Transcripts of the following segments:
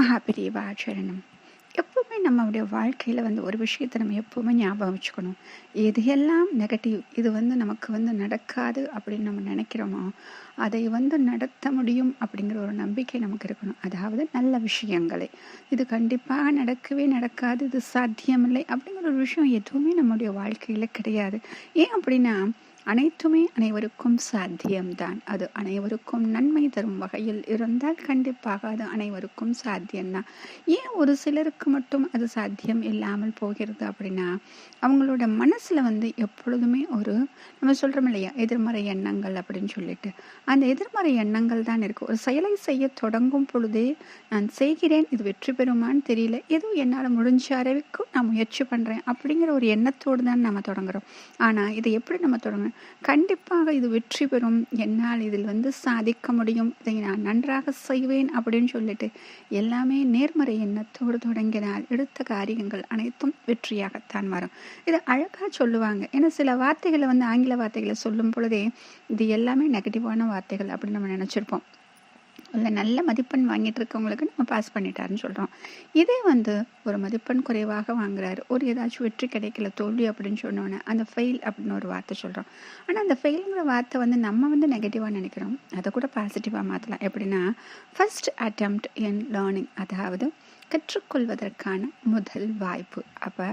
மகாபிரிவா சரணம். எப்பவுமே நம்மளுடைய வாழ்க்கையில் ஒரு விஷயத்தை நம்ம எப்பவுமே ஞாபகம் வச்சுக்கணும். எதையெல்லாம் நெகட்டிவ், இது நமக்கு நடக்காது அப்படின்னு நம்ம நினைக்கிறோமோ, அதை நடத்த முடியும் அப்படிங்கிற ஒரு நம்பிக்கை நமக்கு இருக்கணும். அதாவது நல்ல விஷயங்களே, இது கண்டிப்பாக நடக்கவே நடக்காது, இது சாத்தியமில்லை அப்படிங்கிற ஒரு விஷயம் எதுவுமே நம்முடைய வாழ்க்கையில் கிடையாது. ஏன் அப்படின்னா, அனைத்துமே அனைவருக்கும் சாத்தியம்தான். அது அனைவருக்கும் நன்மை தரும் வகையில் இருந்தால் கண்டிப்பாக அது அனைவருக்கும் சாத்தியம்தான். ஏன் ஒரு சிலருக்கு மட்டும் அது சாத்தியம் இல்லாமல் போகிறது அப்படின்னா, அவங்களோட மனசுல எப்பொழுதுமே நம்ம சொல்றோம் இல்லையா, எதிர்மறை எண்ணங்கள் அப்படின்னு சொல்லிட்டு, அந்த எதிர்மறை எண்ணங்கள் தான் இருக்கு. ஒரு செயலை செய்ய தொடங்கும் பொழுதே, நான் செய்கிறேன், இது வெற்றி பெறுமான்னு தெரியல, ஏதோ என்னால் முடிஞ்ச அளவுக்கு நான் முயற்சி பண்றேன் அப்படிங்கிற ஒரு எண்ணத்தோடு தான் நம்ம தொடங்குறோம். ஆனா இதை எப்படி நம்ம தொடங்கணும்? கண்டிப்பாக இது வெற்றி பெறும், என்னால் இதில் சாதிக்க முடியும், இதை நான் நன்றாக செய்வேன் அப்படின்னு சொல்லிட்டு எல்லாமே நேர்மறை எண்ணத்தோடு தொடங்கினால் எடுத்த காரியங்கள் அனைத்தும் வெற்றியாகத்தான் வரும். இதை அழகா சொல்லுவாங்க. ஏன்னா சில வார்த்தைகளை ஆங்கில வார்த்தைகளை சொல்லும் பொழுதே இது எல்லாமே நெகட்டிவான வார்த்தைகள் அப்படின்னு நம்ம நினைச்சிருப்போம். இல்லை, நல்ல மதிப்பெண் வாங்கிட்டு இருக்கவங்களுக்கு நம்ம பாஸ் பண்ணிட்டாருன்னு சொல்கிறோம். இதே ஒரு மதிப்பெண் குறைவாக வாங்குறாரு, ஒரு ஏதாச்சும் வெற்றி கிடைக்கல, தோல்வி அப்படின்னு சொன்னோன்னே அந்த ஃபெயில் அப்படின்னு ஒரு வார்த்தை சொல்கிறோம். ஆனால் அந்த ஃபெயிலுங்கிற வார்த்தை நம்ம நெகட்டிவாக நினைக்கிறோம். அதை கூட பாசிட்டிவாக மாற்றலாம். எப்படின்னா, ஃபர்ஸ்ட் அட்டெம்ப்ட் இன் லேர்னிங், அதாவது கற்றுக்கொள்வதற்கான முதல் வாய்ப்பு. அப்போ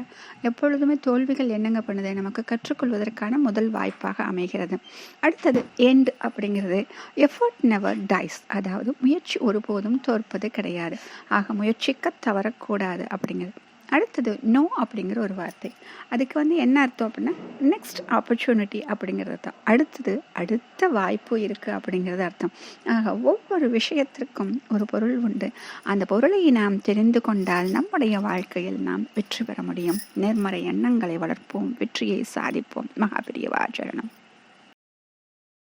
எப்பொழுதுமே தோல்விகள் என்னங்க பண்ணுது, நமக்கு கற்றுக்கொள்வதற்கான முதல் வாய்ப்பாக அமைகிறது. அடுத்தது எண்ட் அப்படிங்கிறது, எஃபர்ட் நெவர் டைஸ், அதாவது முயற்சி ஒருபோதும் தோற்பது கிடையாது. ஆக முயற்சிக்க தவறக்கூடாது அப்படிங்கிறது. அடுத்தது நோ அப்படிங்கிற ஒரு வார்த்தை. அதுக்கு என்ன அர்த்தம் அப்படின்னா, நெக்ஸ்ட் ஆப்பர்ச்சுனிட்டி அப்படிங்கிறது அர்த்தம். அடுத்தது அடுத்த வாய்ப்பு இருக்குது அப்படிங்கிறது அர்த்தம். ஆக ஒவ்வொரு விஷயத்திற்கும் ஒரு பொருள் உண்டு. அந்த பொருளை நாம் தெரிந்து கொண்டால் நம்முடைய வாழ்க்கையில் நாம் வெற்றி பெற முடியும். நேர்மறை எண்ணங்களை வளர்ப்போம், வெற்றியை சாதிப்போம். மகாபிரியவா சரணம்.